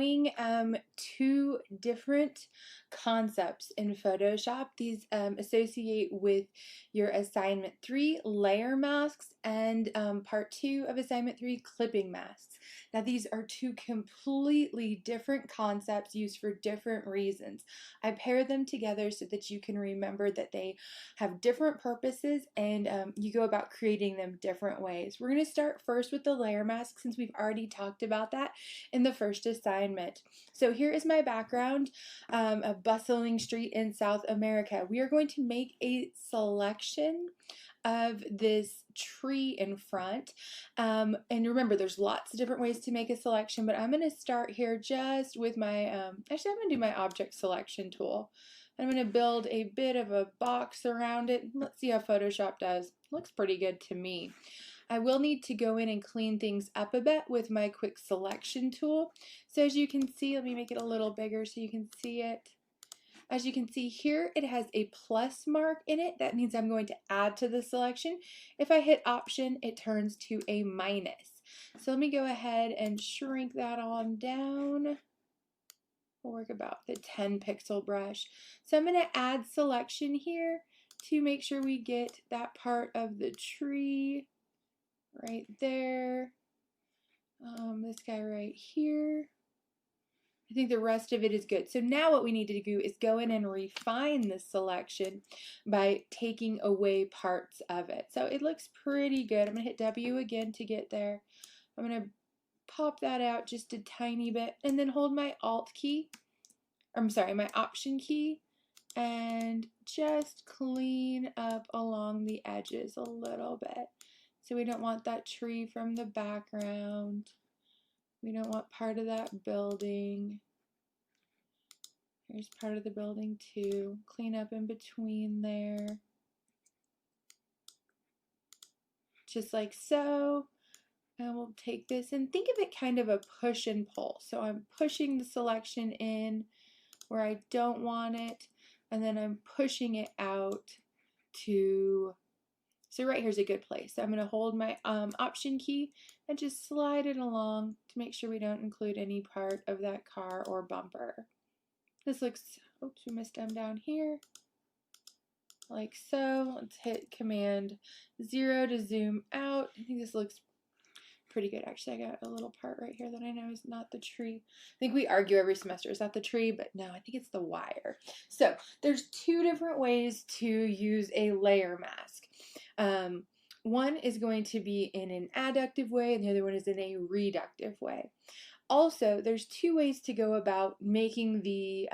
doing two different concepts in Photoshop. These associate with your assignment 3, layer masks, and part 2 of assignment 3, clipping masks. Now these are two completely different concepts used for different reasons. I pair them together so that you can remember that they have different purposes, and you go about creating them different ways. We're going to start first with the layer mask, since we've already talked about that in the first assignment. So here is my background, a bustling street in South America. We are going to make a selection of this tree in front, and remember, there's lots of different ways to make a selection, but I'm going to start here just with my actually I'm going to do my object selection tool. I'm going to build a bit of a box around it. Let's see how Photoshop does. Looks pretty good to me. I will need to go in and clean things up a bit with my quick selection tool. So as you can see, let me make it a little bigger so you can see it. As you can see here, it has a plus mark in it. That means I'm going to add to the selection. If I hit Option, it turns to a minus. So let me go ahead and shrink that on down. We'll work about the 10 pixel brush. So I'm going to add selection here to make sure we get that part of the tree right there. This guy right here. I think the rest of it is good. So now what we need to do is go in and refine this selection by taking away parts of it. So it looks pretty good. I'm going to hit W again to get there. I'm going to pop that out just a tiny bit and then hold my Alt key, my Option key, and just clean up along the edges a little bit. So we don't want that tree from the background. We don't want part of that building. Here's part of the building too. Clean up in between there. Just like so. And we'll take this and think of it kind of a push and pull. So I'm pushing the selection in where I don't want it, and then I'm pushing it out to, so right here's a good place. So I'm going to hold my Option key and just slide it along to make sure we don't include any part of that car or bumper. This looks, oops, we missed them down here, like so. Let's hit Command 0 to zoom out. I think this looks pretty good. Actually, I got a little part right here that I know is not the tree. I think we argue every semester, is that the tree? But no, I think it's the wire. So there's two different ways to use a layer mask. One is going to be in an adductive way, and the other one is in a reductive way. Also, there's two ways to go about making the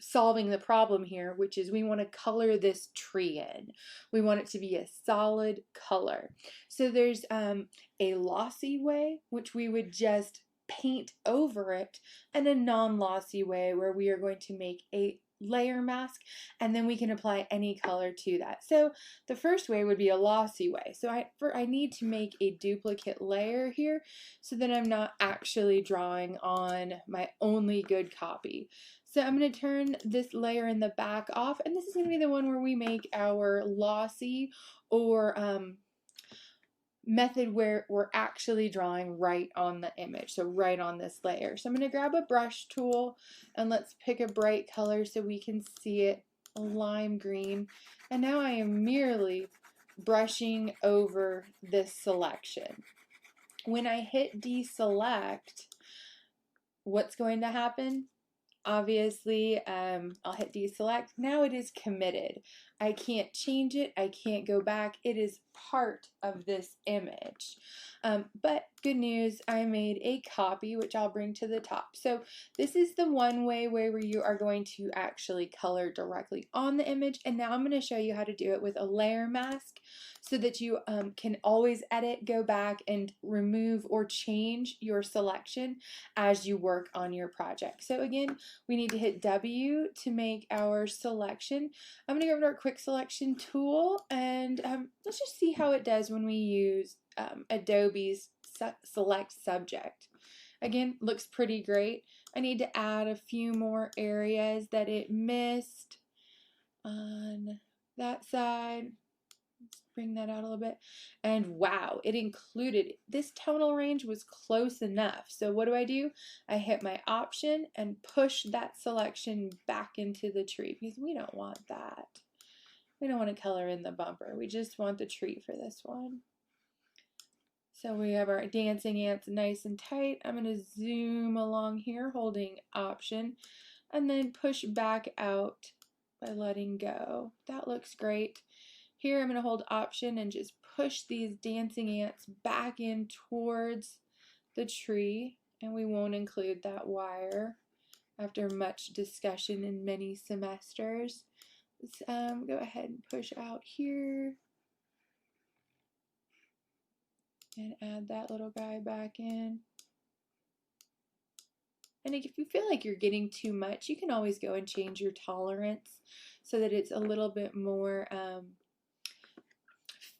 solving the problem here, which is we want to color this tree in. We want it to be a solid color. So there's a lossy way, which we would just paint over it, and a non-lossy way where we are going to make a layer mask, and then we can apply any color to that. So the first way would be a lossy way. So I need to make a duplicate layer here so that I'm not actually drawing on my only good copy. So I'm going to turn this layer in the back off, and this is going to be the one where we make our lossy or method where we're actually drawing right on the image, so right on this layer. So I'm going to grab a brush tool and let's pick a bright color so we can see it, a lime green. And now I am merely brushing over this selection. When I hit deselect, what's going to happen? Obviously, I'll hit deselect. Now it is committed. I can't change it. I can't go back. It is part of this image. But good news, I made a copy, which I'll bring to the top. So this is the one way where you are going to actually color directly on the image. And now I'm going to show you how to do it with a layer mask so that you can always edit, go back, and remove or change your selection as you work on your project. So again, we need to hit W to make our selection. I'm going to go over to our quick selection tool, and let's just see how it does when we use Adobe's select subject. Again, looks pretty great. I need to add a few more areas that it missed on that side. Let's bring that out a little bit. And wow, it included, this tonal range was close enough. So what do? I hit my option and push that selection back into the tree because we don't want that. We don't want to color in the bumper. We just want the tree for this one. So we have our dancing ants nice and tight. I'm going to zoom along here holding option and then push back out by letting go. That looks great. Here I'm going to hold option and just push these dancing ants back in towards the tree, and we won't include that wire after much discussion in many semesters. Let's go ahead and push out here and add that little guy back in. And if you feel like you're getting too much, you can always go and change your tolerance so that it's a little bit more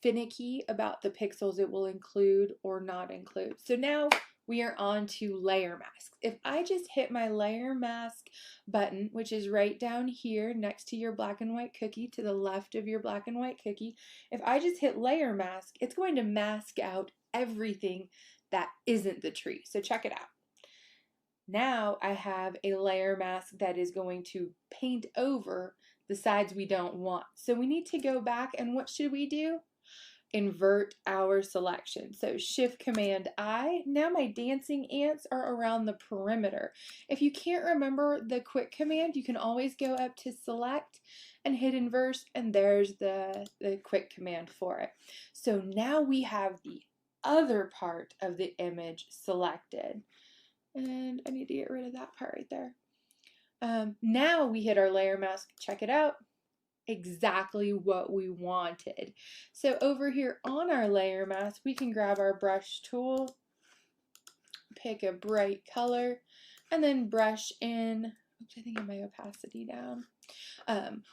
finicky about the pixels it will include or not include. So now we are on to layer masks. If I just hit my layer mask button, which is right down here next to your black and white cookie, to the left of your black and white cookie, if I just hit layer mask, it's going to mask out everything that isn't the tree. So check it out. Now I have a layer mask that is going to paint over the sides we don't want. So we need to go back, and what should we do? Invert our selection. So Shift Command I. Now my dancing ants are around the perimeter. If you can't remember the quick command, you can always go up to select and hit inverse, and there's the quick command for it. So now we have the other part of the image selected. And I need to get rid of that part right there. Now we hit our layer mask. Check it out. Exactly what we wanted. So over here on our layer mask, we can grab our brush tool, pick a bright color, and then brush in. Oops, I think I have my opacity down.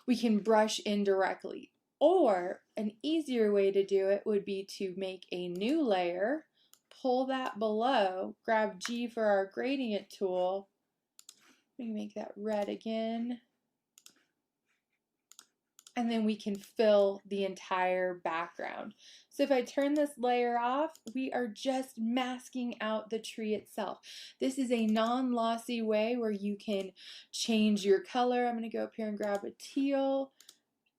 We can brush in directly, or an easier way to do it would be to make a new layer, pull that below, grab G for our gradient tool. Let me make that red again. And then we can fill the entire background. So if I turn this layer off, we are just masking out the tree itself. This is a non-lossy way where you can change your color. I'm going to go up here and grab a teal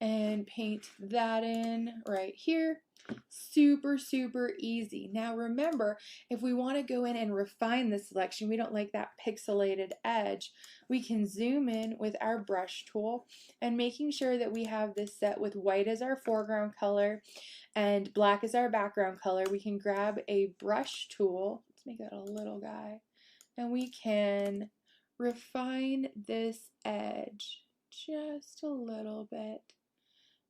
and paint that in right here. Super, super easy. Now remember, if we want to go in and refine the selection, we don't like that pixelated edge, we can zoom in with our brush tool, and making sure that we have this set with white as our foreground color and black as our background color, we can grab a brush tool, let's make that a little guy, and we can refine this edge just a little bit.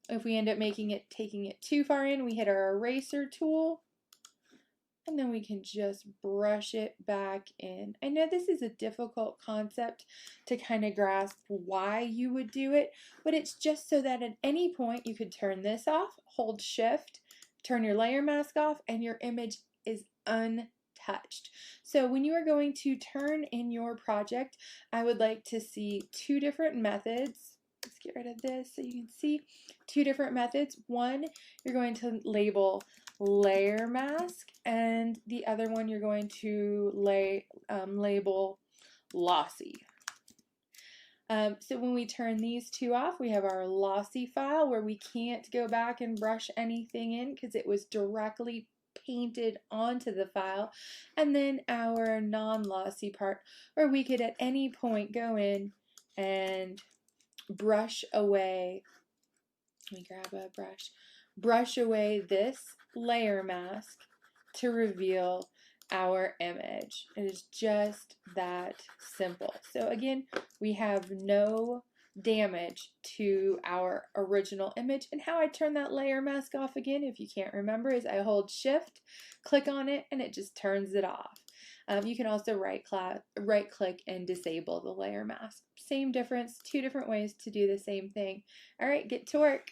If we end up taking it too far in, we hit our eraser tool, and then we can just brush it back in. I know this is a difficult concept to kind of grasp why you would do it, but it's just so that at any point you could turn this off, hold Shift, turn your layer mask off, and your image is untouched. So when you are going to turn in your project, I would like to see two different methods. Let's get rid of this so you can see two different methods. One, you're going to label layer mask, and the other one you're going to label lossy. So when we turn these two off, we have our lossy file where we can't go back and brush anything in because it was directly painted onto the file, and then our non-lossy part where we could at any point go in and brush away, let me grab a brush away this layer mask to reveal our image. It is just that simple. So again, we have no damage to our original image. And how I turn that layer mask off again, if you can't remember, is I hold Shift, click on it, and it just turns it off. You can also right click and disable the layer mask. Same difference, two different ways to do the same thing. All right, get to work.